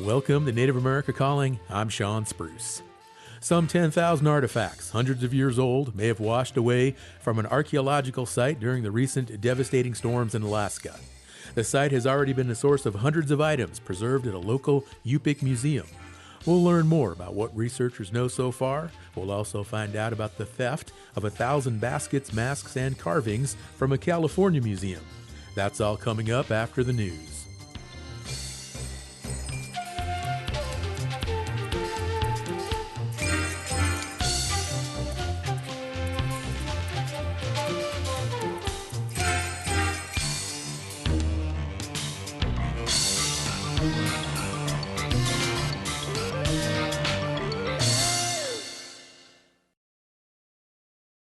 Welcome to Native America Calling. I'm Sean Spruce. Some 10,000 artifacts, hundreds of years old, may have washed away from an archaeological site during the recent devastating storms in Alaska. The site has already been the source of hundreds of items preserved at a local Yupik museum. We'll learn more about what researchers know so far. We'll also find out about the theft of 1,000 baskets, masks, and carvings from a California museum. That's all coming up after the news.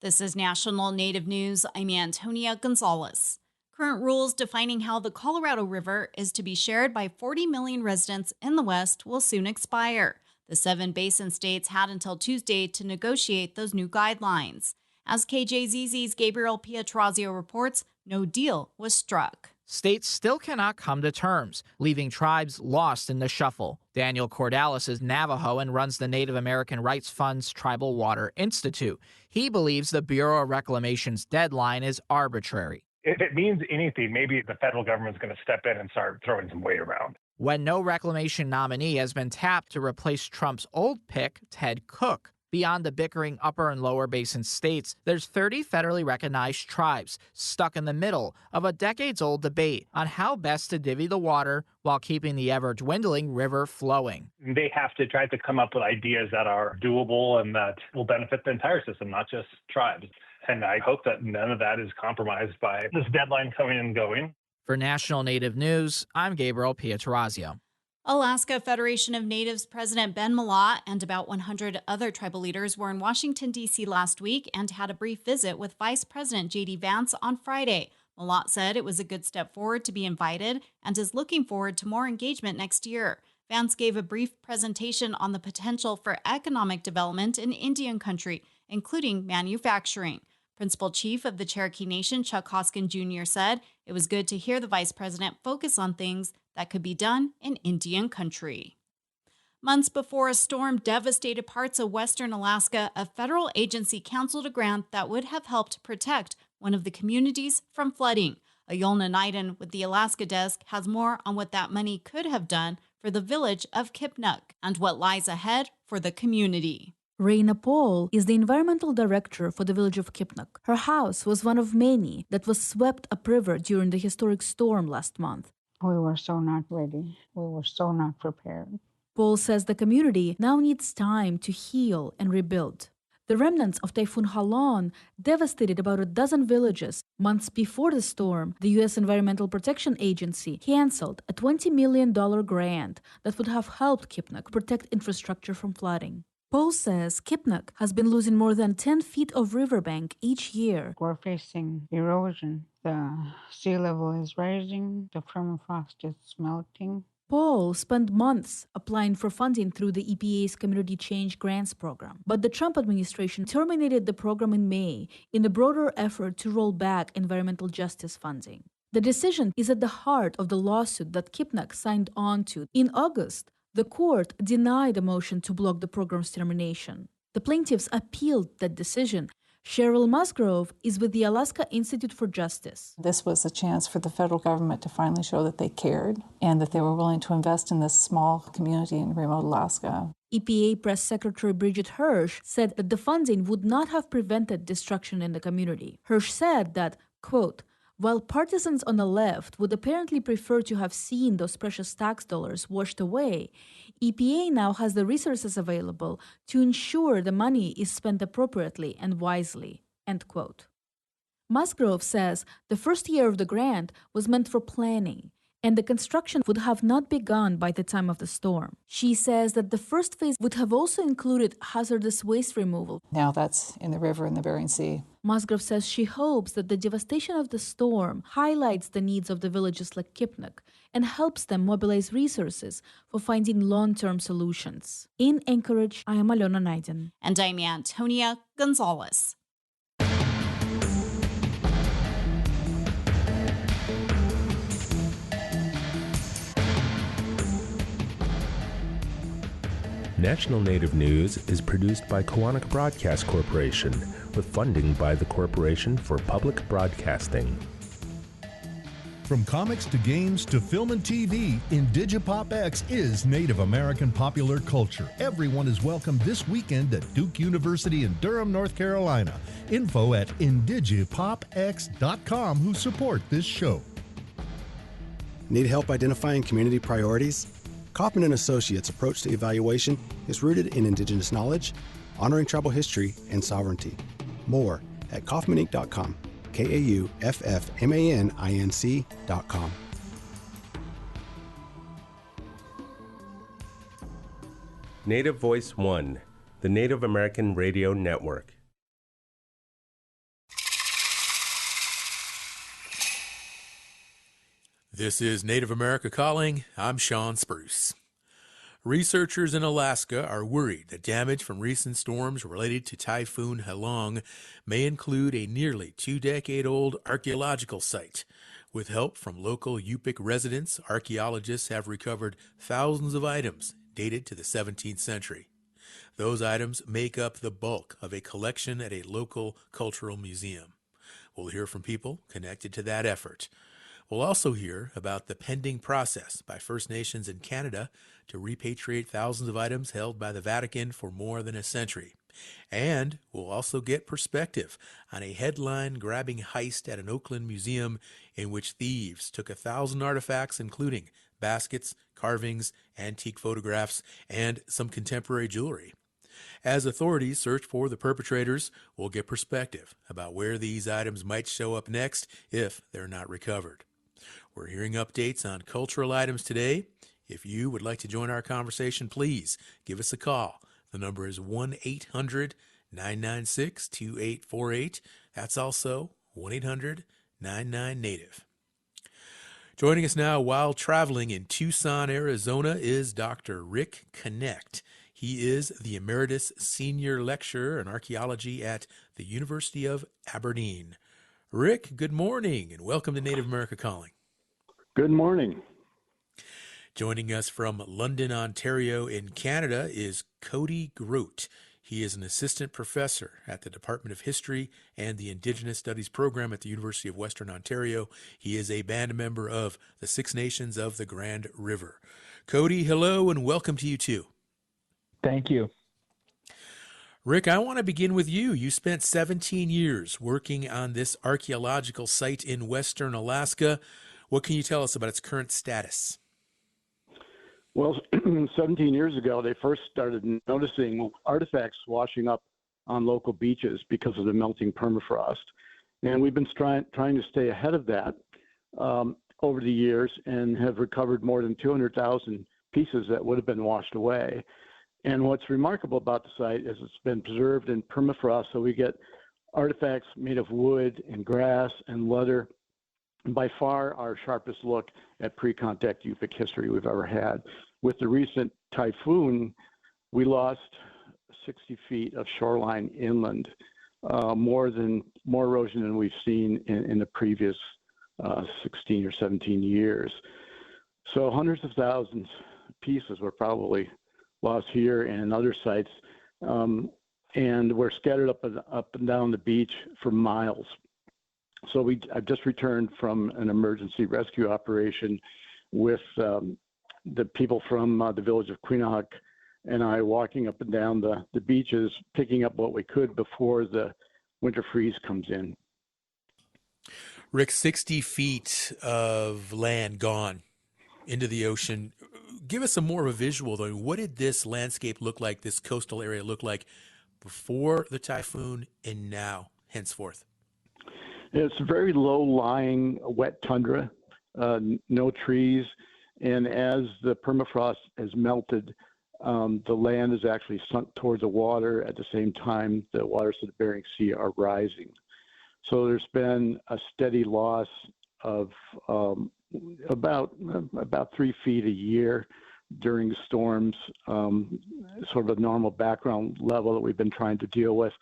This is National Native News. I'm Antonia Gonzalez. Current rules defining how the Colorado River is to be shared by 40 million residents in the West will soon expire. The 7 basin states had until Tuesday to negotiate those new guidelines. As KJZZ's Gabriel Pietrazio reports, no deal was struck. States still cannot come to terms, leaving tribes lost in the shuffle. Daniel Cordalis is Navajo and runs the Native American Rights Fund's Tribal Water Institute. He believes the Bureau of Reclamation's deadline is arbitrary. If it means anything, maybe the federal government's going to step in and start throwing some weight around. When no reclamation nominee has been tapped to replace Trump's old pick, Ted Cook. Beyond the bickering upper and lower basin states, there's 30 federally recognized tribes stuck in the middle of a decades-old debate on how best to divvy the water while keeping the ever-dwindling river flowing. They have to try to come up with ideas that are doable and that will benefit the entire system, not just tribes. And I hope that none of that is compromised by this deadline coming and going. For National Native News, I'm Gabriel Pietrazio. Alaska Federation of Natives President Ben Malott and about 100 other tribal leaders were in Washington, D.C. last week and had a brief visit with Vice President J.D. Vance on Friday. Malott said it was a good step forward to be invited and is looking forward to more engagement next year. Vance gave a brief presentation on the potential for economic development in Indian country, including manufacturing. Principal Chief of the Cherokee Nation, Chuck Hoskin Jr., said it was good to hear the Vice President focus on things that could be done in Indian country. Months before a storm devastated parts of western Alaska, a federal agency canceled a grant that would have helped protect one of the communities from flooding. Ayolna Naiden with the Alaska Desk has more on what that money could have done for the village of Kipnuk and what lies ahead for the community. Raina Paul is the environmental director for the village of Kipnuk. Her house was one of many that was swept upriver during the historic storm last month. We were so not ready. We were so not prepared. Paul says the community now needs time to heal and rebuild. The remnants of Typhoon Halon devastated about a dozen villages. Months before the storm, the U.S. Environmental Protection Agency canceled a $20 million grant that would have helped Kipnuk protect infrastructure from flooding. Paul says Kipnuk has been losing more than 10 feet of riverbank each year. We're facing erosion. The sea level is rising. The permafrost is melting. Paul spent months applying for funding through the EPA's Community Change Grants program. But the Trump administration terminated the program in May in a broader effort to roll back environmental justice funding. The decision is at the heart of the lawsuit that Kipnuk signed on to. In August, the court denied a motion to block the program's termination. The plaintiffs appealed that decision. Cheryl Musgrove is with the Alaska Institute for Justice. This was a chance for the federal government to finally show that they cared and that they were willing to invest in this small community in remote Alaska. EPA Press Secretary Bridget Hirsch said that the funding would not have prevented destruction in the community. Hirsch said that, quote, while partisans on the left would apparently prefer to have seen those precious tax dollars washed away, EPA now has the resources available to ensure the money is spent appropriately and wisely, end quote. Musgrove says the first year of the grant was meant for planning, and the construction would have not begun by the time of the storm. She says that the first phase would have also included hazardous waste removal. Now that's in the river in the Bering Sea. Musgrove says she hopes that the devastation of the storm highlights the needs of the villages like Kipnuk and helps them mobilize resources for finding long-term solutions. In Anchorage, I am Alona Naiden. And I'm Antonia Gonzalez. National Native News is produced by Koahnic Broadcast Corporation with funding by the Corporation for Public Broadcasting. From comics to games to film and TV, Indigipop X is Native American popular culture. Everyone is welcome this weekend at Duke University in Durham, North Carolina. Info at indigipopx.com who support this show. Need help identifying community priorities? Kaufman & Associates' approach to evaluation is rooted in Indigenous knowledge, honoring tribal history, and sovereignty. More at kaufmaninc.com, KAUFFMANINC.com. Native Voice One, the Native American Radio Network. This is Native America Calling. I'm Sean Spruce. Researchers in Alaska are worried that damage from recent storms related to Typhoon Halong may include a nearly 2-decade-old archaeological site. With help from local Yupik residents, archaeologists have recovered thousands of items dated to the 17th century. Those items make up the bulk of a collection at a local cultural museum. We'll hear from people connected to that effort. We'll also hear about the pending process by First Nations in Canada to repatriate thousands of items held by the Vatican for more than a century. And we'll also get perspective on a headline-grabbing heist at an Oakland museum in which thieves took 1,000 artifacts, including baskets, carvings, antique photographs, and some contemporary jewelry. As authorities search for the perpetrators, we'll get perspective about where these items might show up next if they're not recovered. We're hearing updates on cultural items today. If you would like to join our conversation, please give us a call. The number is 1-800-996-2848. That's also 1-800-99-NATIVE. Joining us now while traveling in Tucson, Arizona is Dr. Rick Knecht. He is the Emeritus Senior Lecturer in Archaeology at the University of Aberdeen. Rick, good morning and welcome to Native America Calling. Good morning. Joining us from London, Ontario in Canada is Cody Groot. He is an assistant professor at the Department of History and the Indigenous Studies program at the University of Western Ontario. He is a band member of the Six Nations of the Grand River. Cody, hello and welcome to you too. Thank you. Rick, I want to begin with you. You spent 17 years working on this archaeological site in Western Alaska. What can you tell us about its current status? Well, 17 years ago, they first started noticing artifacts washing up on local beaches because of the melting permafrost. And we've been trying to stay ahead of that over the years and have recovered more than 200,000 pieces that would have been washed away. And what's remarkable about the site is it's been preserved in permafrost, so we get artifacts made of wood and grass and leather. By far our sharpest look at pre-contact Yupik history we've ever had. With the recent typhoon, we lost 60 feet of shoreline inland, more erosion than we've seen in the previous 16 or 17 years. So hundreds of thousands of pieces were probably lost here and in other sites, and we're scattered up and down the beach for miles. So I've just returned from an emergency rescue operation with the people from the village of Quinahuk and I walking up and down the beaches, picking up what we could before the winter freeze comes in. Rick, 60 feet of land gone into the ocean. Give us some more of a visual, though. What did this landscape look like, this coastal area look like before the typhoon and now, henceforth? It's very low-lying, wet tundra, no trees, and as the permafrost has melted, the land is actually sunk towards the water. At the same time, the waters of the Bering Sea are rising. So there's been a steady loss of about 3 feet a year during storms, sort of a normal background level that we've been trying to deal with.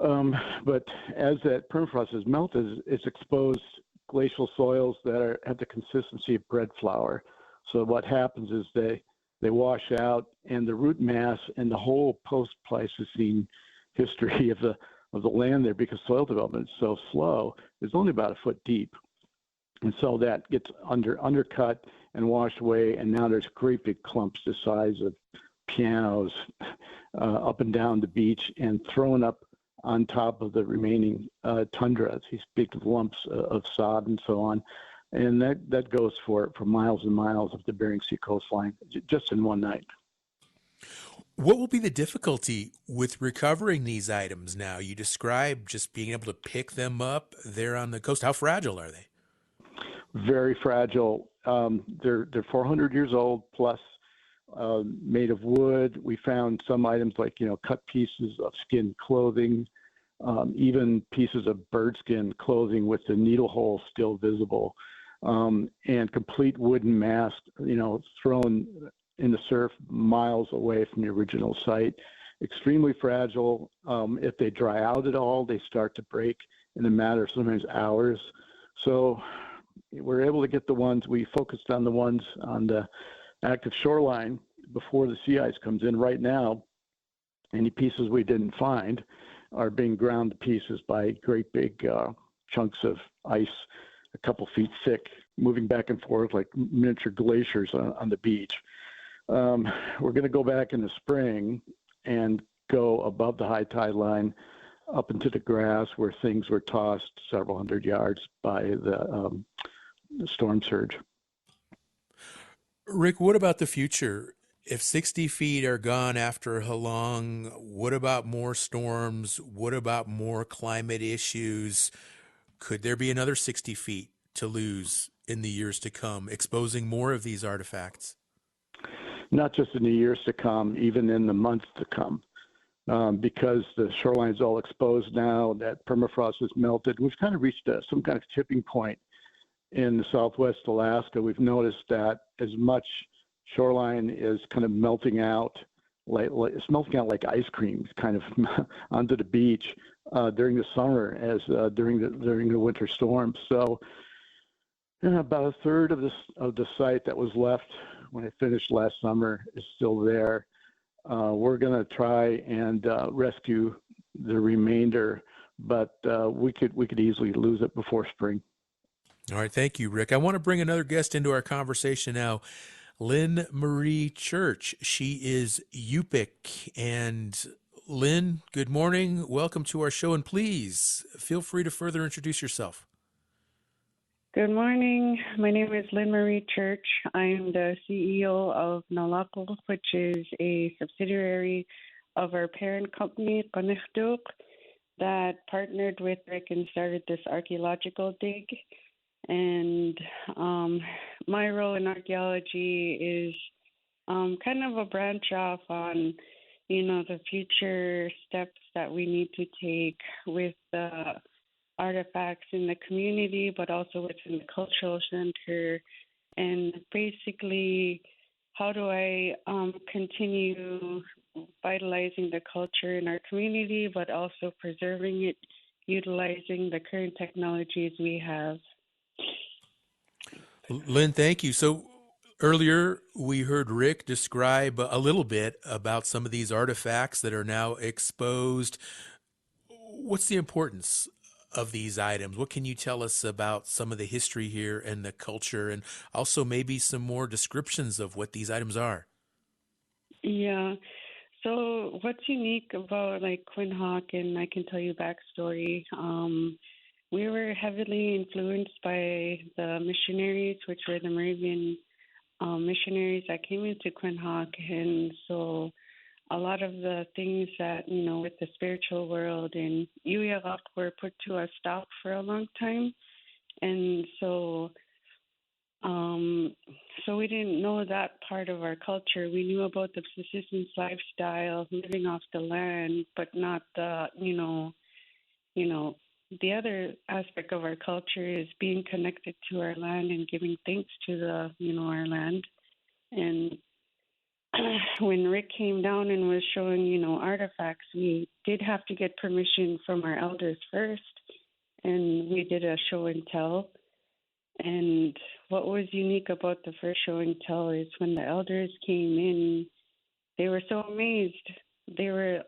But as that permafrost has melted, it's exposed glacial soils that have the consistency of bread flour. So what happens is they wash out, and the root mass and the whole post-Pleistocene history of the land there, because soil development is so slow, is only about a foot deep. And so that gets undercut and washed away, and now there's great big clumps the size of pianos up and down the beach and thrown up on top of the remaining tundra, these big lumps of sod and so on. And that goes for miles and miles of the Bering Sea coastline just in one night. What will be the difficulty with recovering these items now? You described just being able to pick them up there on the coast. How fragile are they? Very fragile. They're 400 years old plus, made of wood. We found some items like, cut pieces of skin clothing, even pieces of bird skin clothing with the needle hole still visible, and complete wooden mast, thrown in the surf miles away from the original site. Extremely fragile. If they dry out at all, they start to break in a matter of sometimes hours. So we're able to get the ones, we focused on the ones on the active shoreline before the sea ice comes in. Right now, any pieces we didn't find are being ground to pieces by great big chunks of ice, a couple feet thick, moving back and forth like miniature glaciers on the beach. We're going to go back in the spring and go above the high tide line up into the grass where things were tossed several hundred yards by the storm surge. Rick, what about the future? If 60 feet are gone after Halong, what about more storms? What about more climate issues? Could there be another 60 feet to lose in the years to come, exposing more of these artifacts? Not just in the years to come, even in the months to come. Because the shoreline is all exposed now, that permafrost is melted. We've kind of reached some kind of tipping point in Southwest Alaska. We've noticed that as much shoreline is kind of melting out, it's melting out like ice cream, kind of onto the beach during the summer as during the winter storms. So about a third of the site that was left when it finished last summer is still there. We're going to try and rescue the remainder, but we could easily lose it before spring. All right, thank you, Rick. I want to bring another guest into our conversation now, Lynn Marie Church. She is Yupik. And Lynn, good morning. Welcome to our show, and please feel free to further introduce yourself. Good morning. My name is Lynn Marie Church. I'm the CEO of Nalakal, which is a subsidiary of our parent company, Qaniqtuq, that partnered with Rick and started this archaeological dig. And my role in archaeology is kind of a branch off on, the future steps that we need to take with the artifacts in the community, but also within the cultural center. And basically, how do I continue vitalizing the culture in our community, but also preserving it, utilizing the current technologies we have. Lynn, thank you. So earlier we heard Rick describe a little bit about some of these artifacts that are now exposed. What's the importance of these items? What can you tell us about some of the history here and the culture, and also maybe some more descriptions of what these items are? Yeah. So what's unique about Quinhagak, and I can tell you backstory. We were heavily influenced by the missionaries, which were the Moravian missionaries that came into Quinhagak, and so a lot of the things that, with the spiritual world and Uyarak were put to a stop for a long time. And so we didn't know that part of our culture. We knew about the subsistence lifestyle, living off the land, but not the, the other aspect of our culture is being connected to our land and giving thanks to our land. And when Rick came down and was showing, artifacts, we did have to get permission from our elders first, and we did a show and tell. And what was unique about the first show and tell is when the elders came in, they were so amazed. They were,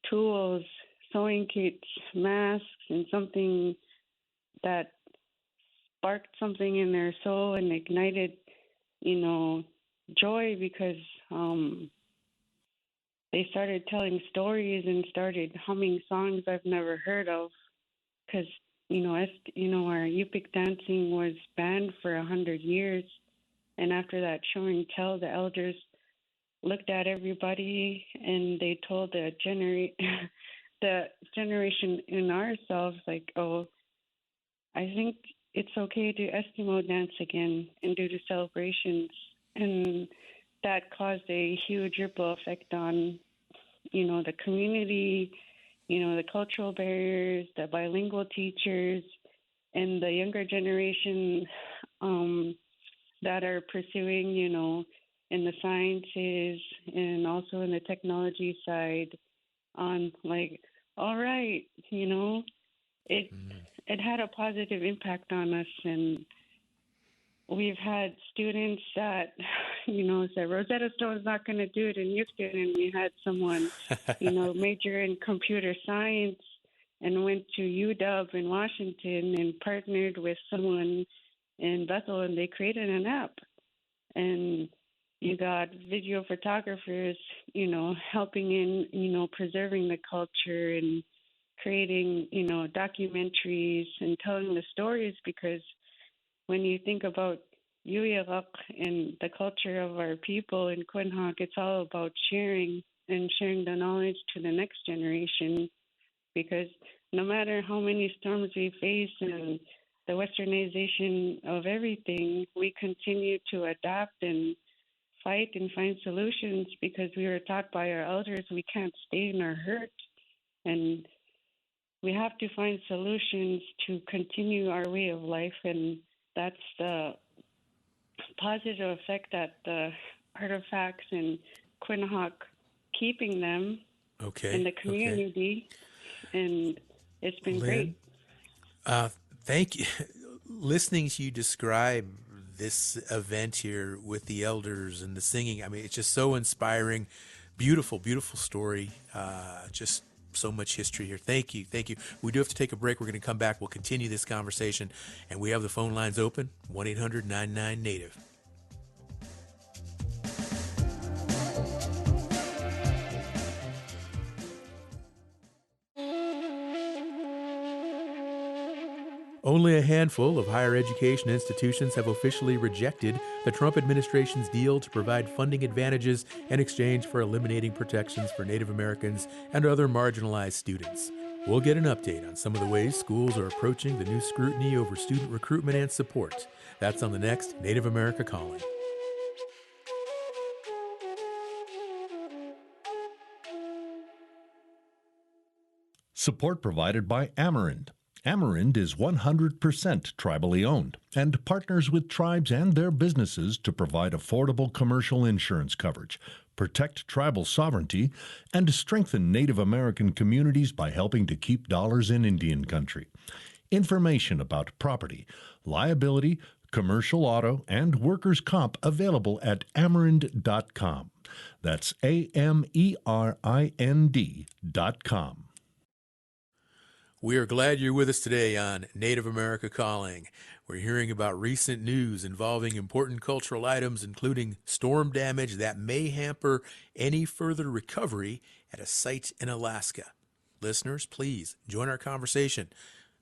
tools, sewing kits, masks, and something that sparked something in their soul and ignited, joy because they started telling stories and started humming songs I've never heard of. Because, our Yupik dancing was banned for 100 years. And after that show and tell, the elders looked at everybody and they told the generation in ourselves, like, oh, I think it's okay to Eskimo dance again and do the celebrations. And that caused a huge ripple effect on, the community, the cultural barriers, the bilingual teachers, and the younger generation that are pursuing, in the sciences and also in the technology side on like, all right, it had a positive impact on us. And we've had students that, said Rosetta Stone's not going to do it in Houston. And we had someone, major in computer science and went to UW in Washington and partnered with someone in Bethel, and they created an app. And you got video photographers, helping in, preserving the culture and creating, documentaries and telling the stories, because when you think about Yuyarak and the culture of our people in Quinhag, it's all about sharing and sharing the knowledge to the next generation, because no matter how many storms we face and the westernization of everything, we continue to adapt and fight and find solutions, because we were taught by our elders we can't stay in our hurt. And we have to find solutions to continue our way of life. And that's the positive effect that the artifacts in Quinhag, keeping them in the community. Okay. And it's been Lynn, great. Thank you. Listening to you describe this event here with the elders and the singing, I mean, it's just so inspiring. Beautiful, beautiful story. Just so much history here. Thank you. Thank you. We do have to take a break. We're going to come back. We'll continue this conversation. And we have the phone lines open, 1-800-99-NATIVE. Only a handful of higher education institutions have officially rejected the Trump administration's deal to provide funding advantages in exchange for eliminating protections for Native Americans and other marginalized students. We'll get an update on some of the ways schools are approaching the new scrutiny over student recruitment and support. That's on the next Native America Calling. Support provided by Amerind. Amerind is 100% tribally owned and partners with tribes and their businesses to provide affordable commercial insurance coverage, protect tribal sovereignty, and strengthen Native American communities by helping to keep dollars in Indian country. Information about property, liability, commercial auto, and workers' comp available at Amerind.com. That's AMERIND.com. We are glad you're with us today on Native America Calling. We're hearing about recent news involving important cultural items, including storm damage that may hamper any further recovery at a site in Alaska. Listeners, please join our conversation.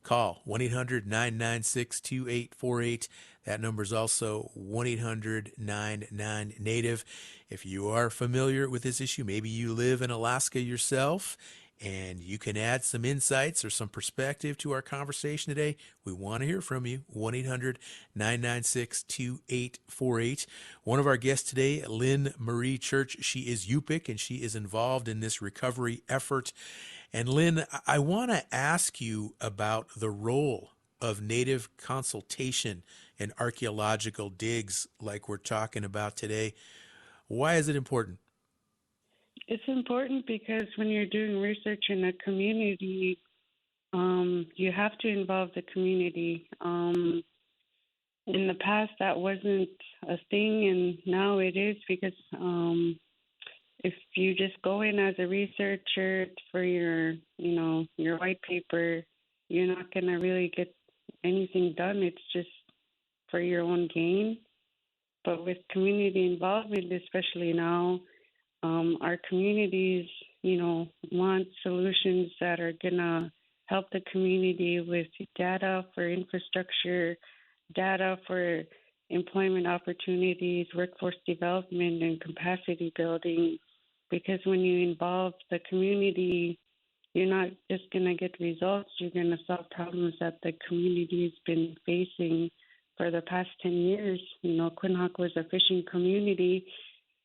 Call 1-800-996-2848. That number is also 1-800-99-NATIVE. If you are familiar with this issue, maybe you live in Alaska yourself, and you can add some insights or some perspective to our conversation today, we want to hear from you. 1-800-996-2848. One of our guests today, Lynn Marie Church, she is Yupik, and she is involved in this recovery effort. And Lynn, I want to ask you about the role of Native consultation in archaeological digs like we're talking about today. Why is it important? It's important because when you're doing research in a community, you have to involve the community. in the past that wasn't a thing, and now it is, because if you just go in as a researcher for your white paper, you're not going to really get anything done. It's just for your own gain. But with community involvement, especially now, our communities, want solutions that are going to help the community with data for infrastructure, data for employment opportunities, workforce development, and capacity building. Because when you involve the community, you're not just going to get results, you're going to solve problems that the community has been facing for the past 10 years. Quinhagak was a fishing community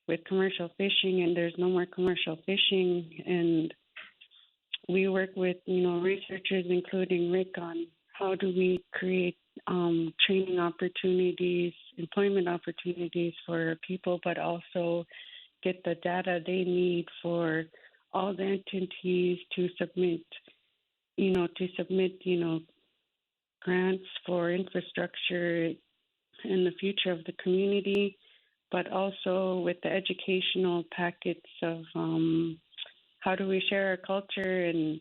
with commercial fishing, and there's no more commercial fishing. And we work with, researchers, including Rick, on how do we create training opportunities, employment opportunities for people, but also get the data they need for all the entities to submit grants for infrastructure and the future of the community, but also with the educational packets of how do we share our culture. And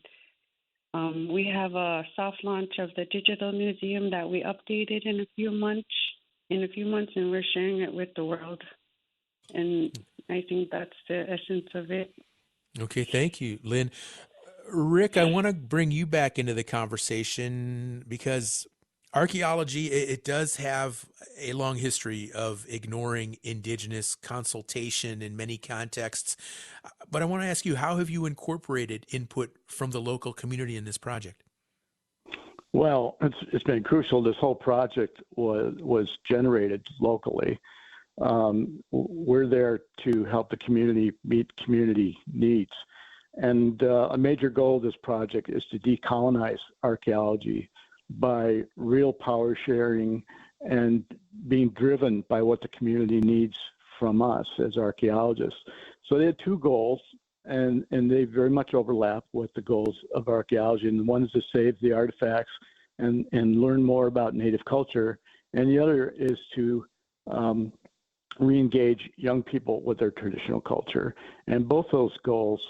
we have a soft launch of the digital museum that we updated in a few months, and we're sharing it with the world. And I think that's the essence of it. Okay, thank you, Lynn. Rick, I want to bring you back into the conversation because archaeology, it does have a long history of ignoring Indigenous consultation in many contexts. But I want to ask you, how have you incorporated input from the local community in this project? Well, it's been crucial. This whole project was generated locally. We're there to help the community meet community needs. And a major goal of this project is to decolonize archaeology by real power sharing and being driven by what the community needs from us as archaeologists. So they had two goals, and they very much overlap with the goals of archaeology. And one is to save the artifacts and learn more about Native culture, and the other is to re-engage young people with their traditional culture. And both those goals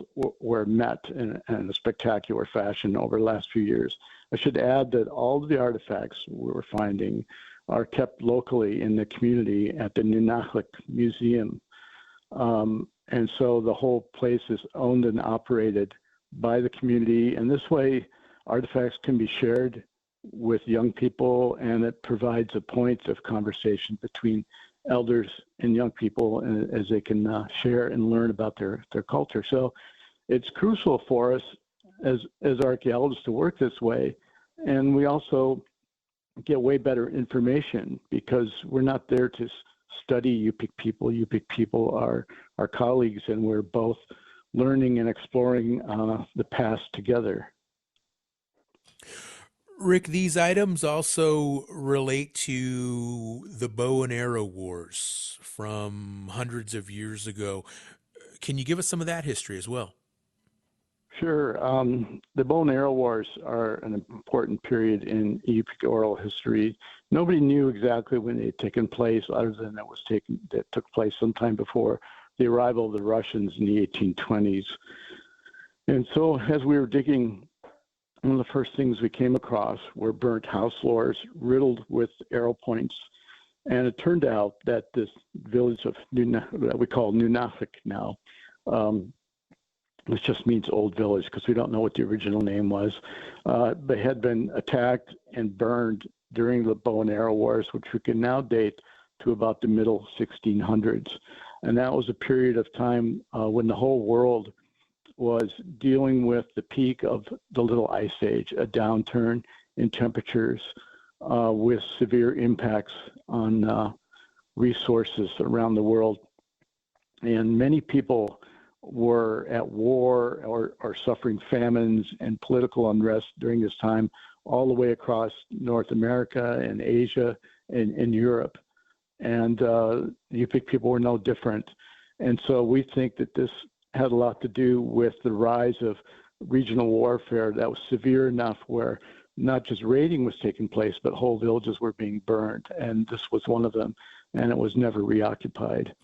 were met in a spectacular fashion over the last few years. I should add that all of the artifacts we're finding are kept locally in the community at the Nunavik Museum. And so the whole place is owned and operated by the community. And this way, artifacts can be shared with young people, and it provides a point of conversation between elders and young people as they can share and learn about their culture. So it's crucial for us as archaeologists to work this way. And we also get way better information because we're not there to study Yupik people. Yupik people are our colleagues, and we're both learning and exploring the past together. Rick, these items also relate to the bow and arrow wars from hundreds of years ago. Can you give us some of that history as well? Sure. The bow and arrow wars are an important period in Yupik oral history. Nobody knew exactly when they had taken place, other than that took place sometime before the arrival of the Russians in the 1820s. And so as we were digging, one of the first things we came across were burnt house floors riddled with arrow points. And it turned out that this village of that we call Nunavik now, which just means old village because we don't know what the original name was, but had been attacked and burned during the bow and arrow wars, which we can now date to about the middle 1600s. And that was a period of time when the whole world was dealing with the peak of the Little Ice Age, a downturn in temperatures with severe impacts on resources around the world. And many people were at war or suffering famines and political unrest during this time, all the way across North America and Asia and Europe. And the Yupik people were no different. And so we think that this had a lot to do with the rise of regional warfare that was severe enough where not just raiding was taking place, but whole villages were being burned, and this was one of them, and it was never reoccupied.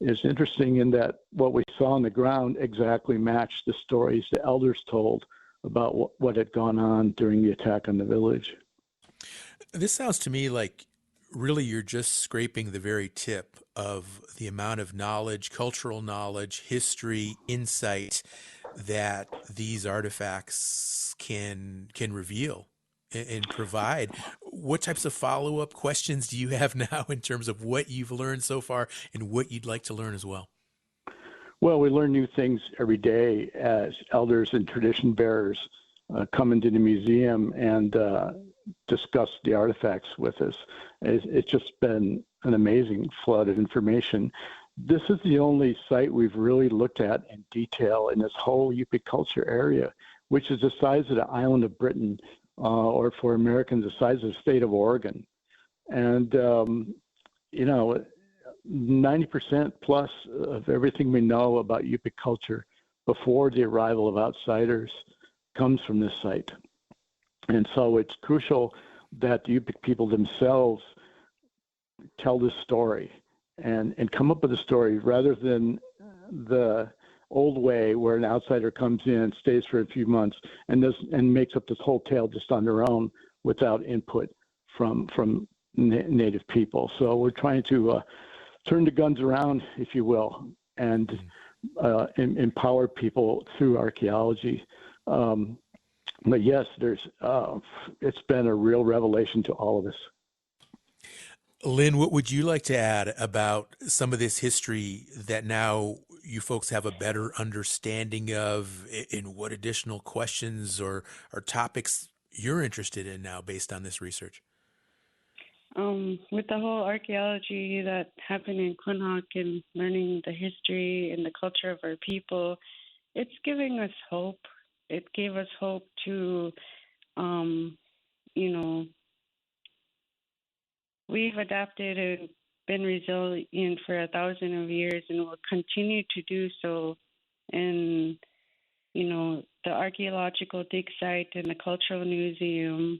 It's interesting in that what we saw on the ground exactly matched the stories the elders told about what had gone on during the attack on the village. This sounds to me like really you're just scraping the very tip of the amount of knowledge, cultural knowledge, history, insight that these artifacts can reveal and provide. What types of follow-up questions do you have now in terms of what you've learned so far and what you'd like to learn as well? Well, we learn new things every day as elders and tradition bearers come into the museum and discuss the artifacts with us. It's just been an amazing flood of information. This is the only site we've really looked at in detail in this whole Yupik culture area, which is the size of the island of Britain, or for Americans, the size of the state of Oregon. And, 90% plus of everything we know about Yupik culture before the arrival of outsiders comes from this site. And so it's crucial that the Yupik people themselves tell this story and come up with a story rather than the old way where an outsider comes in, stays for a few months, and makes up this whole tale just on their own without input from native people. So we're trying to turn the guns around, if you will, and empower people through archaeology. But yes, it's been a real revelation to all of us. Lynn, what would you like to add about some of this history that now you folks have a better understanding of, and what additional questions or topics you're interested in now based on this research? With the whole archaeology that happened in Quinhagak and learning the history and the culture of our people, it's giving us hope. It gave us hope to, we've adapted and been resilient for 1,000 years and will continue to do so. And, the archaeological dig site and the cultural museum,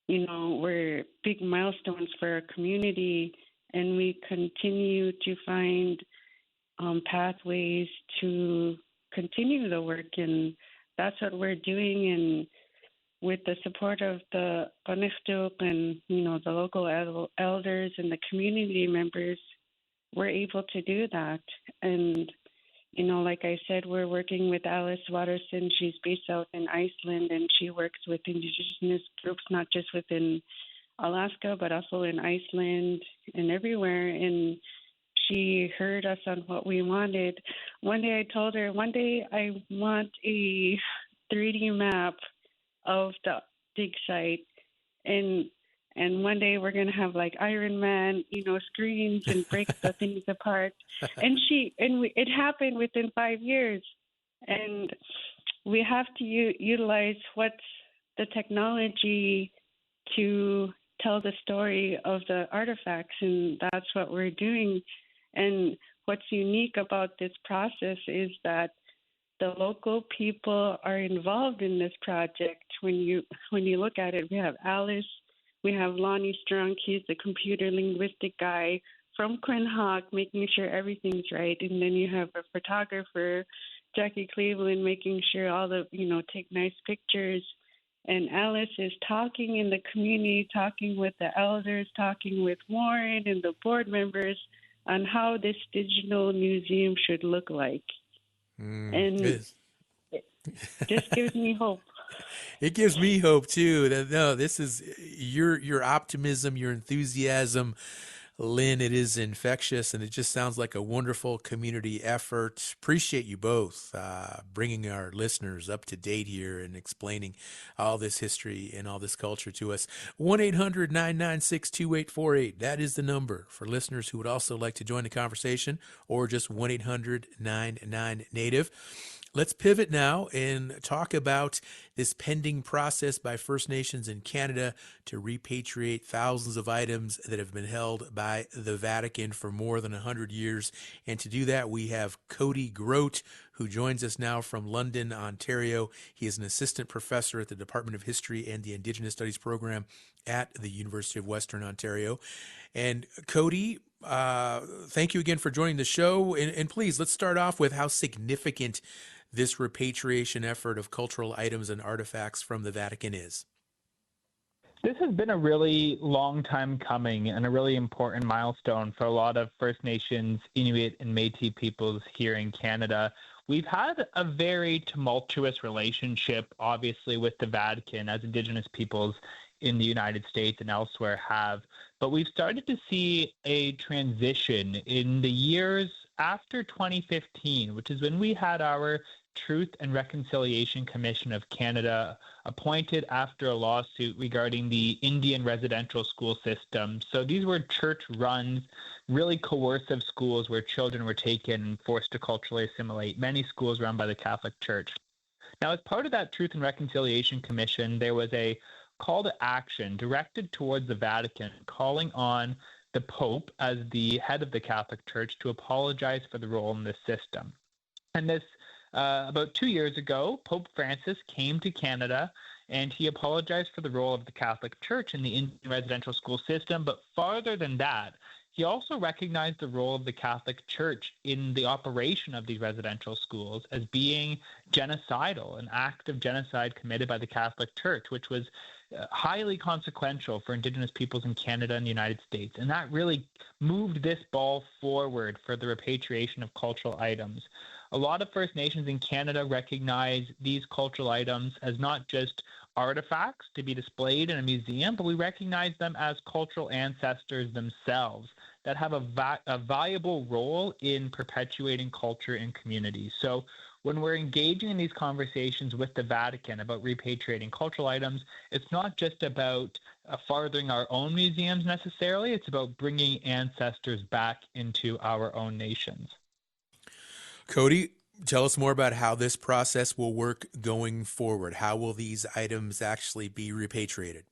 were big milestones for our community, and we continue to find pathways to continue the work, and that's what we're doing. And with the support of the Qanikhtuk and the local elders and the community members, we're able to do that. And like I said, we're working with Alice Watterson. She's based out in Iceland, and she works with indigenous groups, not just within Alaska, but also in Iceland and everywhere. And she heard us on what we wanted. One day I told her, one day I want a 3D map of the dig site, and one day we're gonna have like Iron Man, screens and break the things apart. And it happened within 5 years, and we have to utilize what's the technology to tell the story of the artifacts, and that's what we're doing. And what's unique about this process is that the local people are involved in this project. When you look at it, we have Alice, we have Lonnie Strunk, he's the computer linguistic guy from Quinhagak, making sure everything's right. And then you have a photographer, Jackie Cleveland, making sure all the, take nice pictures. And Alice is talking in the community, talking with the elders, talking with Warren and the board members on how this digital museum should look like. And it just gives me hope. It gives me hope too. This is your optimism, your enthusiasm, Lynn. It is infectious, and it just sounds like a wonderful community effort. Appreciate you both bringing our listeners up to date here and explaining all this history and all this culture to us. 1-800-996-2848. That is the number for listeners who would also like to join the conversation, or just 1-800-99-NATIVE. Let's pivot now and talk about this pending process by First Nations in Canada to repatriate thousands of items that have been held by the Vatican for more than 100 years. And to do that, we have Cody Grote, who joins us now from London, Ontario. He is an assistant professor at the Department of History and the Indigenous Studies program at the University of Western Ontario. And Cody, thank you again for joining the show. And please, let's start off with how significant this repatriation effort of cultural items and artifacts from the Vatican is. This has been a really long time coming and a really important milestone for a lot of First Nations, Inuit, and Métis peoples here in Canada. We've had a very tumultuous relationship, obviously, with the Vatican as Indigenous peoples in the United States and elsewhere have, but we've started to see a transition in the years after 2015, which is when we had our Truth and Reconciliation Commission of Canada appointed after a lawsuit regarding the Indian residential school system. So these were church-run, really coercive schools where children were taken and forced to culturally assimilate, many schools run by the Catholic Church. Now, as part of that Truth and Reconciliation Commission, there was a call to action directed towards the Vatican, calling on the Pope as the head of the Catholic Church to apologize for the role in this system. And this about 2 years ago, Pope Francis came to Canada and he apologized for the role of the Catholic Church in the Indian residential school system. But farther than that, he also recognized the role of the Catholic Church in the operation of these residential schools as being genocidal, an act of genocide committed by the Catholic Church, which was highly consequential for Indigenous peoples in Canada and the United States. And that really moved this ball forward for the repatriation of cultural items. A lot of First Nations in Canada recognize these cultural items as not just artifacts to be displayed in a museum, but we recognize them as cultural ancestors themselves that have a valuable role in perpetuating culture in communities. So when we're engaging in these conversations with the Vatican about repatriating cultural items, it's not just about furthering our own museums necessarily, it's about bringing ancestors back into our own nations. Cody, tell us more about how this process will work going forward. How will these items actually be repatriated?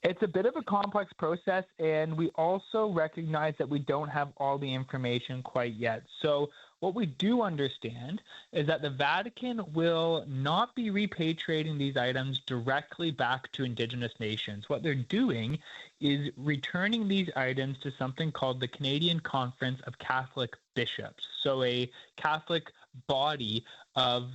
It's a bit of a complex process, and we also recognize that we don't have all the information quite yet. So what we do understand is that the Vatican will not be repatriating these items directly back to Indigenous nations. What they're doing is returning these items to something called the Canadian Conference of Catholic Bishops, so a Catholic body of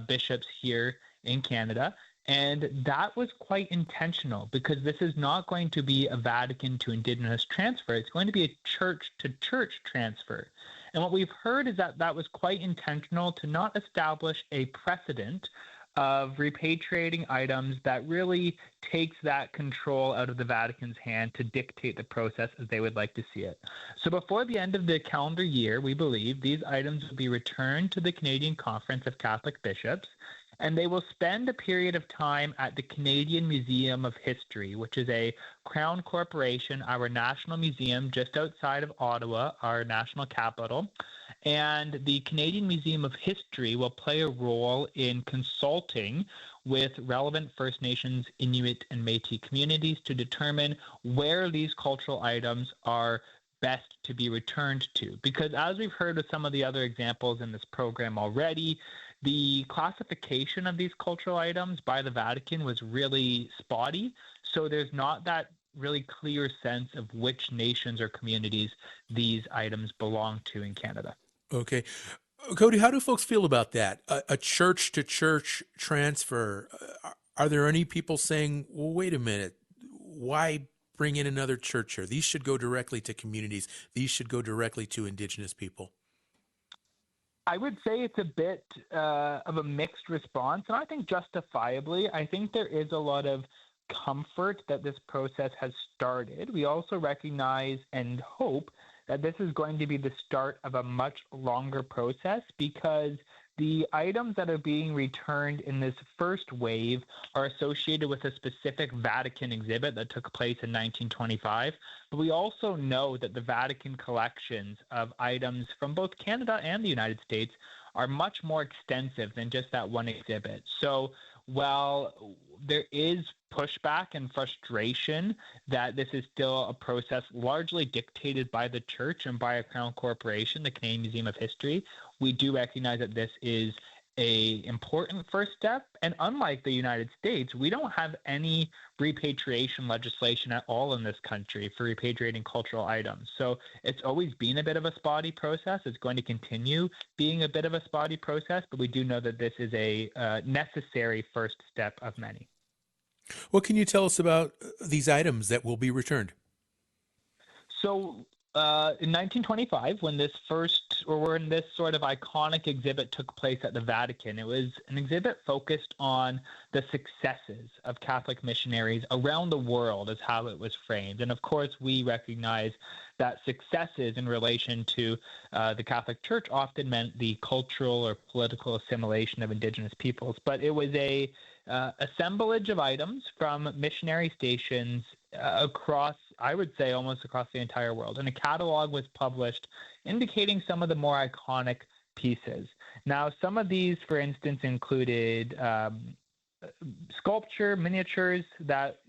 bishops here in Canada. And that was quite intentional because this is not going to be a Vatican to Indigenous transfer. It's going to be a church-to-church transfer. And what we've heard is that that was quite intentional to not establish a precedent of repatriating items that really takes that control out of the Vatican's hand to dictate the process as they would like to see it. So before the end of the calendar year, we believe these items will be returned to the Canadian Conference of Catholic Bishops, and they will spend a period of time at the Canadian Museum of History, which is a Crown Corporation, our national museum just outside of Ottawa, our national capital. And the Canadian Museum of History will play a role in consulting with relevant First Nations, Inuit, and Métis communities to determine where these cultural items are best to be returned to. Because as we've heard with some of the other examples in this program already, the classification of these cultural items by the Vatican was really spotty, so there's not that really clear sense of which nations or communities these items belong to in Canada. Okay. Cody, how do folks feel about that? A church-to-church transfer. Are there any people saying, well, wait a minute, why bring in another church here? These should go directly to communities. These should go directly to Indigenous people. I would say it's a bit of a mixed response, and I think justifiably. I think there is a lot of comfort that this process has started. We also recognize and hope that this is going to be the start of a much longer process because the items that are being returned in this first wave are associated with a specific Vatican exhibit that took place in 1925. But we also know that the Vatican collections of items from both Canada and the United States are much more extensive than just that one exhibit. So while there is pushback and frustration that this is still a process largely dictated by the church and by a crown corporation, the Canadian Museum of History, we do recognize that this is an important first step. And unlike the United States, we don't have any repatriation legislation at all in this country for repatriating cultural items. So it's always been a bit of a spotty process. It's going to continue being a bit of a spotty process, but we do know that this is a necessary first step of many. What can you tell us about these items that will be returned? So in 1925, when this sort of iconic exhibit took place at the Vatican, it was an exhibit focused on the successes of Catholic missionaries around the world, is how it was framed. And of course, we recognize that successes in relation to the Catholic Church often meant the cultural or political assimilation of Indigenous peoples. But it was a assemblage of items from missionary stations across, I would say, almost across the entire world. And a catalog was published indicating some of the more iconic pieces. Now, some of these, for instance, included sculpture, miniatures that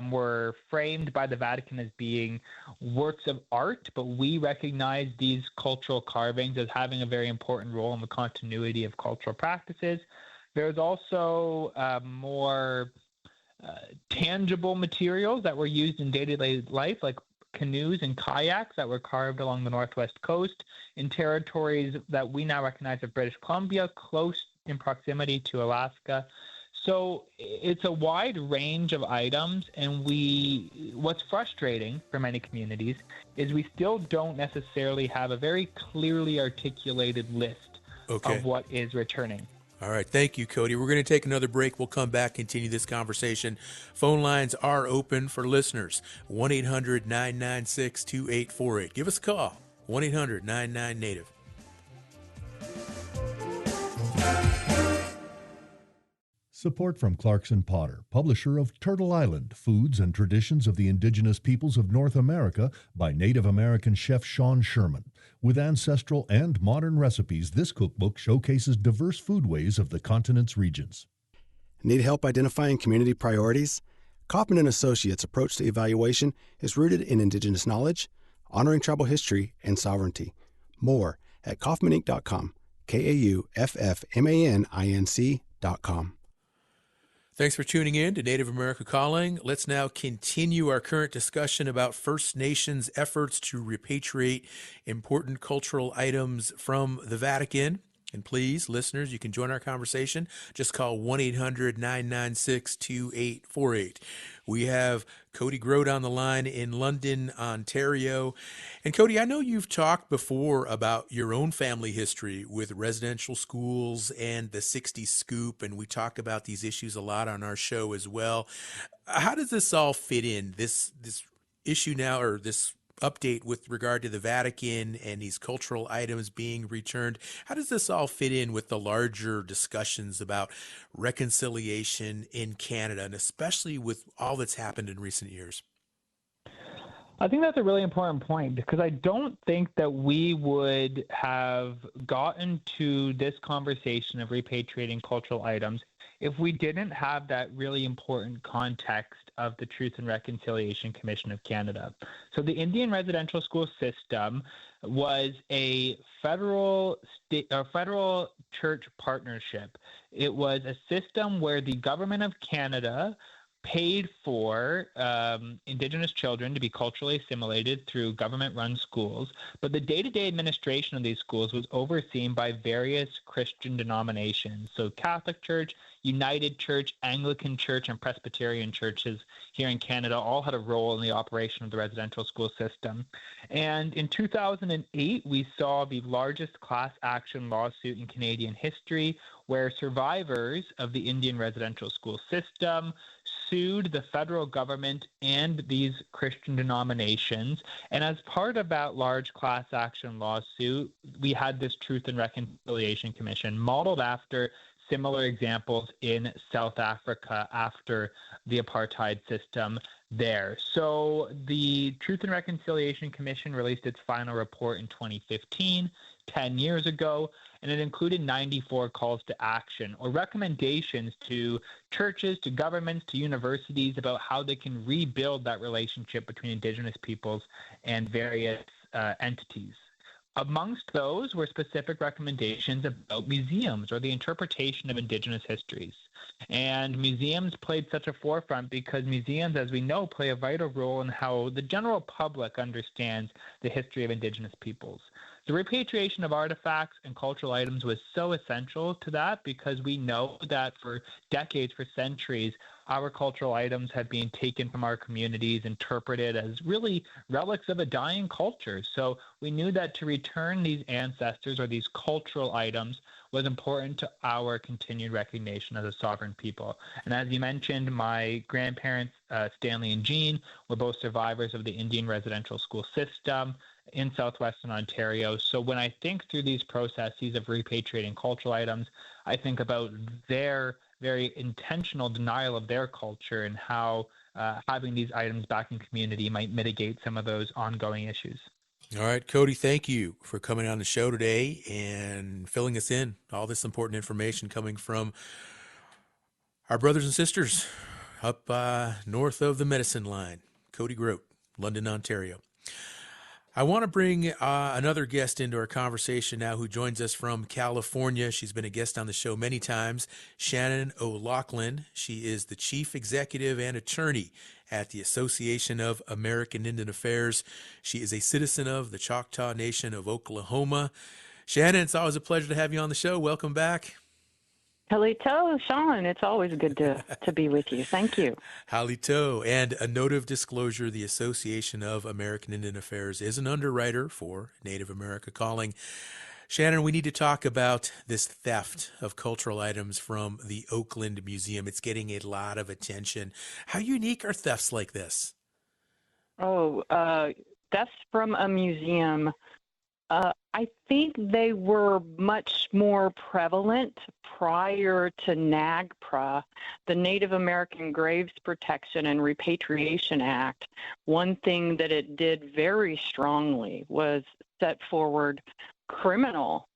were framed by the Vatican as being works of art, but we recognize these cultural carvings as having a very important role in the continuity of cultural practices. There's also more tangible materials that were used in day-to-day life, like canoes and kayaks that were carved along the northwest coast in territories that we now recognize as British Columbia, close in proximity to Alaska. So it's a wide range of items, and what's frustrating for many communities is we still don't necessarily have a very clearly articulated list of what is returning. All right. Thank you, Cody. We're going to take another break. We'll come back, continue this conversation. Phone lines are open for listeners. 1-800-996-2848. Give us a call. 1-800-99-NATIVE. Support from Clarkson Potter, publisher of Turtle Island, Foods and Traditions of the Indigenous Peoples of North America by Native American chef Sean Sherman. With ancestral and modern recipes, this cookbook showcases diverse foodways of the continent's regions. Need help identifying community priorities? Kaufman & Associates' approach to evaluation is rooted in Indigenous knowledge, honoring tribal history, and sovereignty. More at kaufmaninc.com, KAUFFMANINC.com. Thanks for tuning in to Native America Calling. Let's now continue our current discussion about First Nations efforts to repatriate important cultural items from the Vatican. And please, listeners, you can join our conversation. Just call 1-800-996-2848. We have Cody Grote on the line in London, Ontario. And Cody, I know you've talked before about your own family history with residential schools and the 60s scoop, and we talk about these issues a lot on our show as well. How does this all fit in, this issue now, or this update with regard to the Vatican and these cultural items being returned? How does this all fit in with the larger discussions about reconciliation in Canada, and especially with all that's happened in recent years? I think that's a really important point, because I don't think that we would have gotten to this conversation of repatriating cultural items if we didn't have that really important context of the Truth and Reconciliation Commission of Canada. So the Indian residential school system was a federal church partnership. It was a system where the government of Canada paid for Indigenous children to be culturally assimilated through government-run schools, but the day-to-day administration of these schools was overseen by various Christian denominations. So Catholic Church, United Church, Anglican Church, and Presbyterian churches here in Canada all had a role in the operation of the residential school system. And in 2008, we saw the largest class action lawsuit in Canadian history, where survivors of the Indian residential school system sued the federal government and these Christian denominations. And as part of that large class action lawsuit, we had this Truth and Reconciliation Commission modeled after similar examples in South Africa after the apartheid system there. So the Truth and Reconciliation Commission released its final report in 2015. 10 years ago, and it included 94 calls to action or recommendations to churches, to governments, to universities about how they can rebuild that relationship between Indigenous peoples and various entities. Amongst those were specific recommendations about museums or the interpretation of Indigenous histories. And museums played such a forefront because museums, as we know, play a vital role in how the general public understands the history of Indigenous peoples. The repatriation of artifacts and cultural items was so essential to that because we know that for decades, for centuries, our cultural items have been taken from our communities, interpreted as really relics of a dying culture. So we knew that to return these ancestors or these cultural items was important to our continued recognition as a sovereign people. And as you mentioned, my grandparents, Stanley and Jean, were both survivors of the Indian residential school system in southwestern Ontario. So when I think through these processes of repatriating cultural items, I think about their very intentional denial of their culture and how having these items back in community might mitigate some of those ongoing issues. All right, Cody, thank you for coming on the show today and filling us in all this important information coming from our brothers and sisters up north of the Medicine Line. Cody Grote, London, Ontario. I want to bring another guest into our conversation now who joins us from California. She's been a guest on the show many times, Shannon O'Loughlin. She is the Chief Executive and Attorney at the Association of American Indian Affairs. She is a citizen of the Choctaw Nation of Oklahoma. Shannon, it's always a pleasure to have you on the show. Welcome back. Halito, Sean, it's always good to be with you. Thank you. Halito. And a note of disclosure, the Association of American Indian Affairs is an underwriter for Native America Calling. Shannon, we need to talk about this theft of cultural items from the Oakland Museum. It's getting a lot of attention. How unique are thefts like this? Thefts from a museum. I think they were much more prevalent prior to NAGPRA, the Native American Graves Protection and Repatriation Act. One thing that it did very strongly was set forward criminal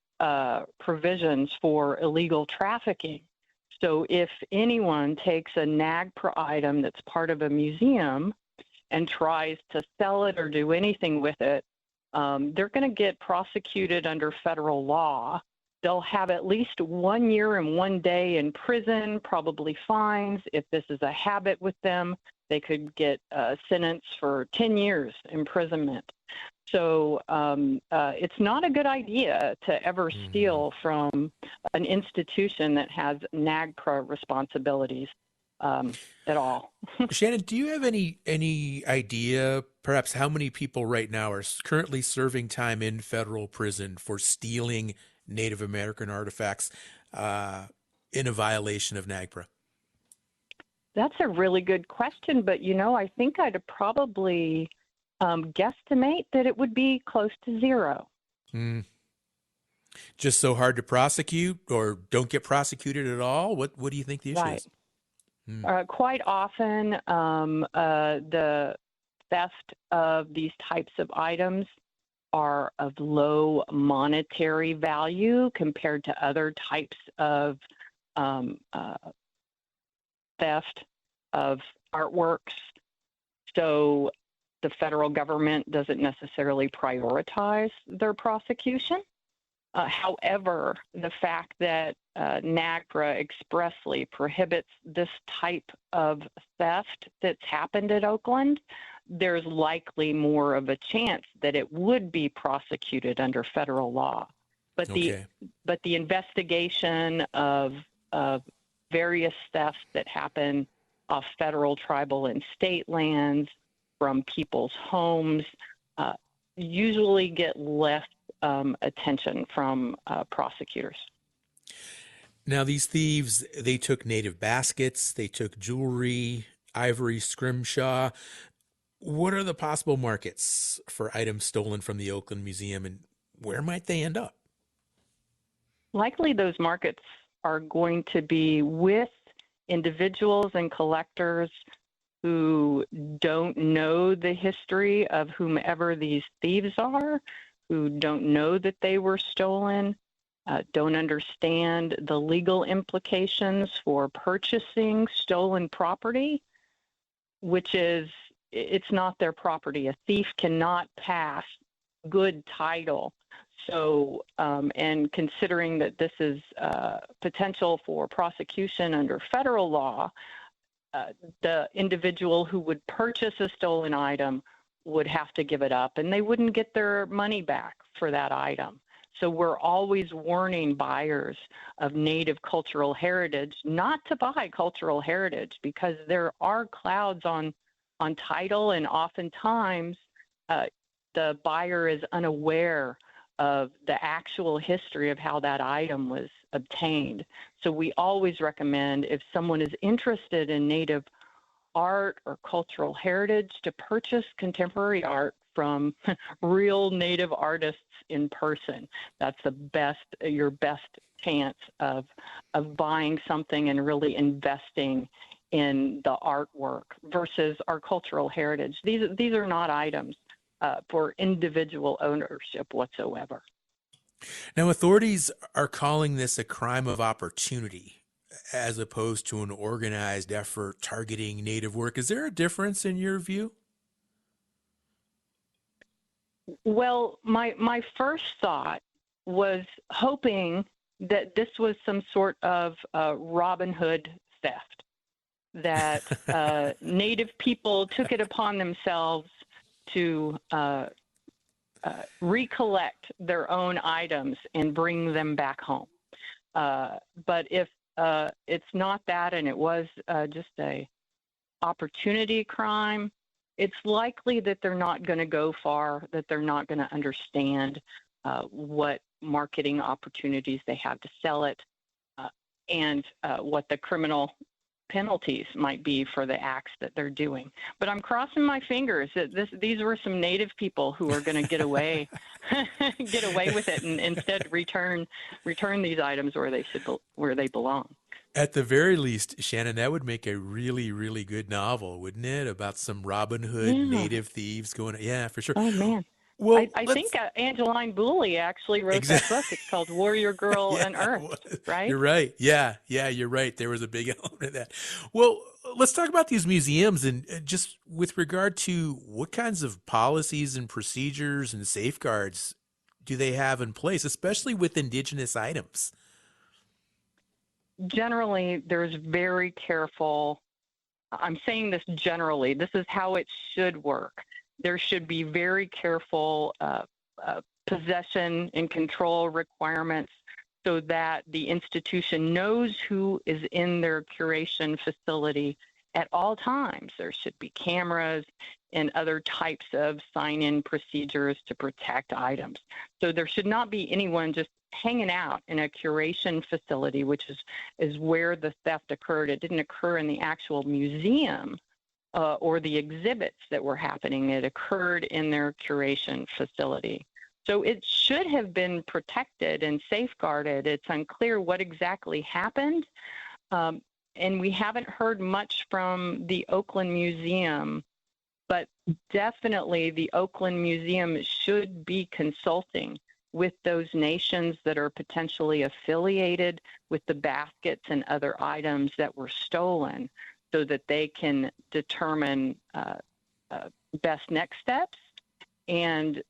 provisions for illegal trafficking. So if anyone takes a NAGPRA item that's part of a museum and tries to sell it or do anything with it, they're going to get prosecuted under federal law. They'll have at least 1 year and 1 day in prison, probably fines. If this is a habit with them, they could get sentenced for 10 years imprisonment. So it's not a good idea to ever steal from an institution that has NAGPRA responsibilities at all. Shannon, do you have any idea perhaps how many people right now are currently serving time in federal prison for stealing Native American artifacts in a violation of NAGPRA? That's a really good question, but I think I'd probably guesstimate that it would be close to zero. Just so hard to prosecute, or don't get prosecuted at all? What do you think the issue is? Quite often, the theft of these types of items are of low monetary value compared to other types of theft of artworks. So the federal government doesn't necessarily prioritize their prosecution. However, the fact that NAGPRA expressly prohibits this type of theft that's happened at Oakland, there's likely more of a chance that it would be prosecuted under federal law. But the investigation of various thefts that happen off federal, tribal, and state lands from people's homes usually get less attention from prosecutors. Now, these thieves, they took native baskets, they took jewelry, ivory, scrimshaw. What are the possible markets for items stolen from the Oakland Museum, and where might they end up? Likely those markets are going to be with individuals and collectors who don't know the history of whomever these thieves are, who don't know that they were stolen, don't understand the legal implications for purchasing stolen property, which is, it's not their property. A thief cannot pass good title. So, and considering that this is potential for prosecution under federal law, the individual who would purchase a stolen item would have to give it up, and they wouldn't get their money back for that item. So we're always warning buyers of Native cultural heritage not to buy cultural heritage, because there are clouds on title, and oftentimes the buyer is unaware of the actual history of how that item was obtained. So we always recommend, if someone is interested in Native art or cultural heritage, to purchase contemporary art from real Native artists in person. That's your best chance of buying something and really investing in the artwork versus our cultural heritage. These are not items for individual ownership whatsoever. Now, authorities are calling this a crime of opportunity as opposed to an organized effort targeting Native work. Is there a difference in your view? Well, my first thought was hoping that this was some sort of Robin Hood theft, that Native people took it upon themselves to recollect their own items and bring them back home. But if it's not that, and it was just a opportunity crime, it's likely that they're not going to go far, that they're not going to understand what marketing opportunities they have to sell it, and what the criminal penalties might be for the acts that they're doing. But I'm crossing my fingers that these were some Native people who are going to get away with it, and instead return these items where they belong. At the very least, Shannon, that would make a really, really good novel, wouldn't it? About some Robin Hood Native thieves going. Yeah, for sure. Oh man. Well, I think Angeline Boulley actually wrote that book. It's called Warrior Girl Unearthed, right? You're right. Yeah, you're right. There was a big element of that. Well, let's talk about these museums, and just with regard to what kinds of policies and procedures and safeguards do they have in place, especially with Indigenous items? Generally, there's very careful, I'm saying this generally, this is how it should work. There should be very careful possession and control requirements so that the institution knows who is in their curation facility at all times. There should be cameras and other types of sign-in procedures to protect items. So there should not be anyone just hanging out in a curation facility, which is where the theft occurred. It didn't occur in the actual museum or the exhibits that were happening. It occurred in their curation facility. So it should have been protected and safeguarded. It's unclear what exactly happened. And we haven't heard much from the Oakland Museum, but definitely the Oakland Museum should be consulting with those nations that are potentially affiliated with the baskets and other items that were stolen, so that they can determine best next steps, and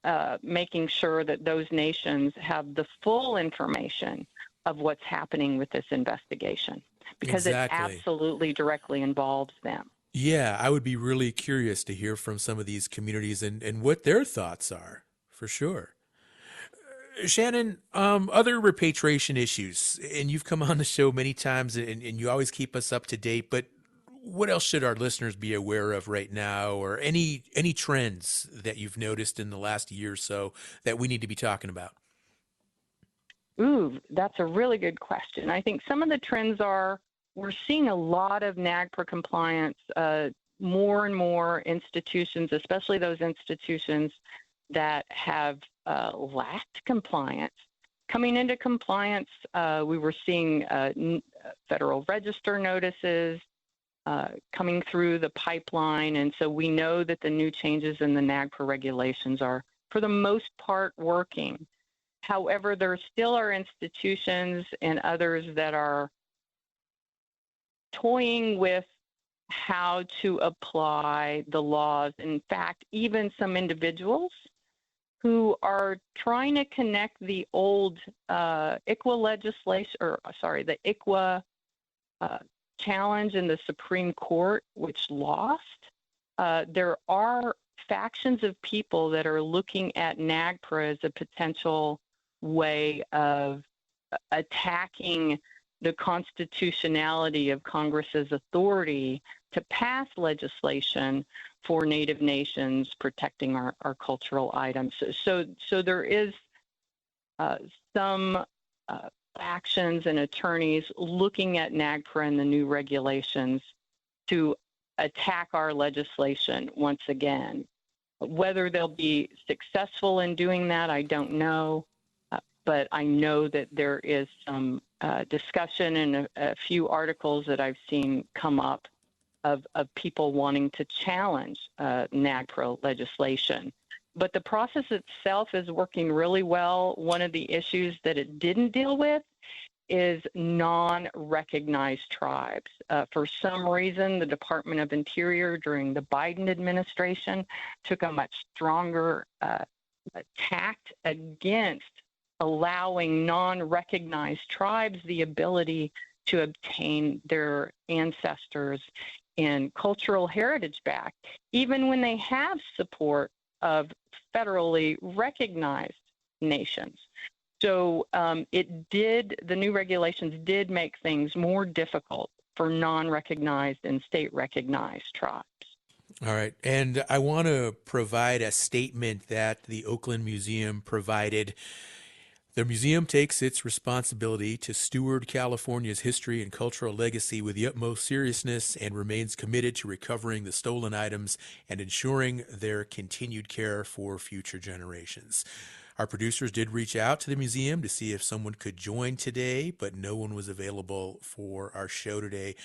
making sure that those nations have the full information of what's happening with this investigation, because it absolutely directly involves them. Yeah, I would be really curious to hear from some of these communities and what their thoughts are, for sure. Shannon, other repatriation issues, and you've come on the show many times and you always keep us up to date, but what else should our listeners be aware of right now, or any trends that you've noticed in the last year or so that we need to be talking about? Ooh, that's a really good question. I think some of the trends are, we're seeing a lot of NAGPRA compliance, more and more institutions, especially those institutions that have lacked compliance, coming into compliance. We were seeing Federal Register notices coming through the pipeline, and so we know that the new changes in the NAGPRA regulations are for the most part, working. However, there still are institutions and others that are toying with how to apply the laws. In fact, even some individuals who are trying to connect the old ICWA legislation, the ICWA challenge in the Supreme Court, which lost. There are factions of people that are looking at NAGPRA as a potential way of attacking the constitutionality of Congress's authority to pass legislation for Native nations protecting our cultural items. So there is some factions and attorneys looking at NAGPRA and the new regulations to attack our legislation once again. Whether they'll be successful in doing that, I don't know. But I know that there is some discussion and a few articles that I've seen come up of people wanting to challenge NAGPRA legislation. But the process itself is working really well. One of the issues that it didn't deal with is non-recognized tribes. For some reason, the Department of Interior during the Biden administration took a much stronger tact against allowing non-recognized tribes the ability to obtain their ancestors and cultural heritage back, even when they have support of federally recognized nations. So the new regulations did make things more difficult for non-recognized and state-recognized tribes. All right. And I want to provide a statement that the Oakland Museum provided. The museum takes its responsibility to steward California's history and cultural legacy with the utmost seriousness and remains committed to recovering the stolen items and ensuring their continued care for future generations. Our producers did reach out to the museum to see if someone could join today, but no one was available for our show today.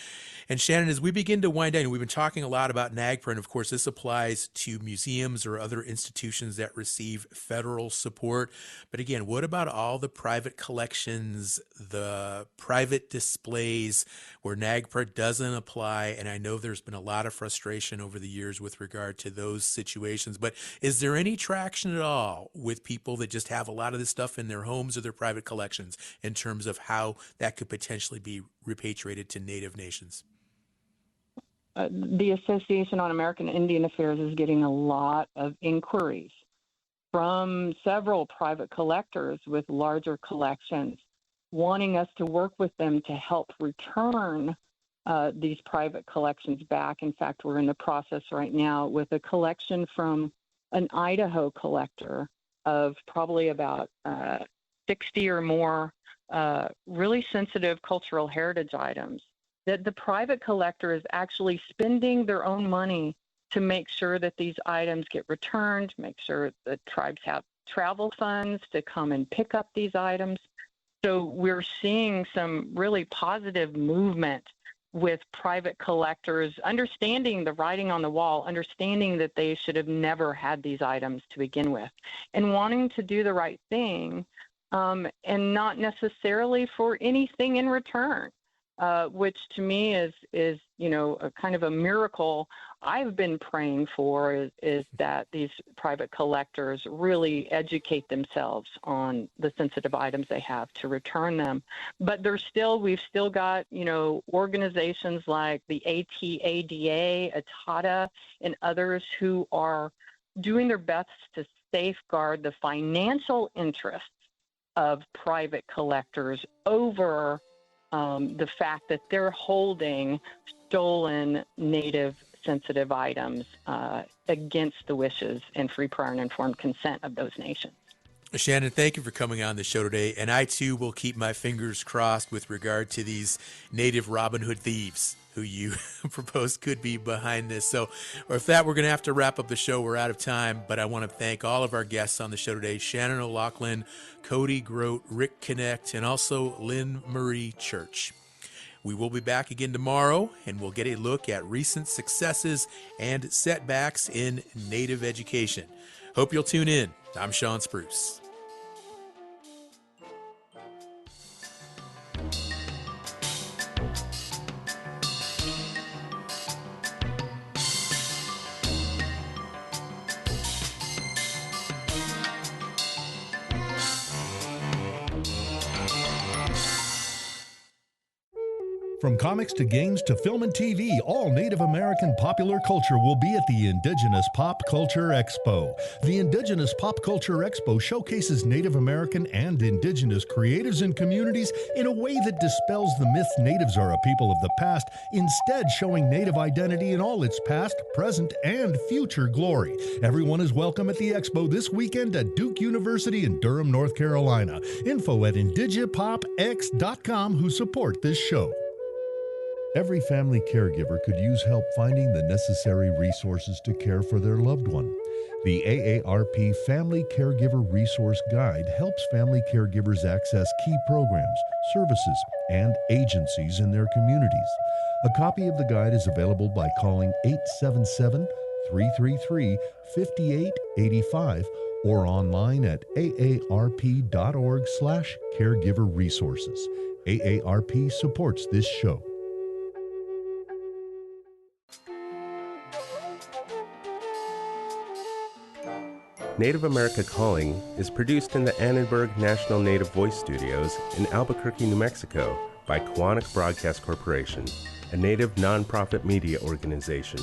And Shannon, as we begin to wind down, we've been talking a lot about NAGPRA, and of course this applies to museums or other institutions that receive federal support. But again, what about all the private collections, the private displays where NAGPRA doesn't apply? And I know there's been a lot of frustration over the years with regard to those situations, but is there any traction at all with people that just have a lot of this stuff in their homes or their private collections in terms of how that could potentially be repatriated to Native nations? The Association on American Indian Affairs is getting a lot of inquiries from several private collectors with larger collections wanting us to work with them to help return these private collections back. In fact, we're in the process right now with a collection from an Idaho collector of probably about 60 or more really sensitive cultural heritage items that the private collector is actually spending their own money to make sure that these items get returned, make sure that tribes have travel funds to come and pick up these items. So we're seeing some really positive movement with private collectors, understanding the writing on the wall, understanding that they should have never had these items to begin with, and wanting to do the right thing, and not necessarily for anything in return, which to me is a kind of a miracle I've been praying for, is that these private collectors really educate themselves on the sensitive items they have to return them. But we've still got, organizations like the ATADA, ATADA, and others who are doing their best to safeguard the financial interests of private collectors over the fact that they're holding stolen Native sensitive items against the wishes and free, prior, and informed consent of those nations. Shannon, thank you for coming on the show today. And I, too, will keep my fingers crossed with regard to these Native Robin Hood thieves who you propose could be behind this. So, or if that, we're going to have to wrap up the show. We're out of time. But I want to thank all of our guests on the show today: Shannon O'Loughlin, Cody Grote, Rick Connect, and also Lynn Marie Church. We will be back again tomorrow, and we'll get a look at recent successes and setbacks in Native education. Hope you'll tune in. I'm Sean Spruce. From comics to games to film and TV, all Native American popular culture will be at the Indigenous Pop Culture Expo. The Indigenous Pop Culture Expo showcases Native American and Indigenous creatives and communities in a way that dispels the myth natives are a people of the past, instead showing Native identity in all its past, present, and future glory. Everyone is welcome at the Expo this weekend at Duke University in Durham, North Carolina. Info at indigipopx.com who support this show. Every family caregiver could use help finding the necessary resources to care for their loved one. The AARP Family Caregiver Resource Guide helps family caregivers access key programs, services, and agencies in their communities. A copy of the guide is available by calling 877-333-5885 or online at aarp.org/caregiver-resources. AARP supports this show. Native America Calling is produced in the Annenberg National Native Voice Studios in Albuquerque, New Mexico by Koahnic Broadcast Corporation, a Native nonprofit media organization.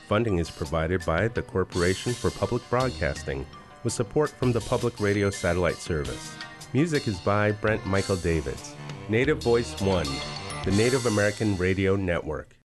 Funding is provided by the Corporation for Public Broadcasting with support from the Public Radio Satellite Service. Music is by Brent Michael Davids. Native Voice One, the Native American Radio Network.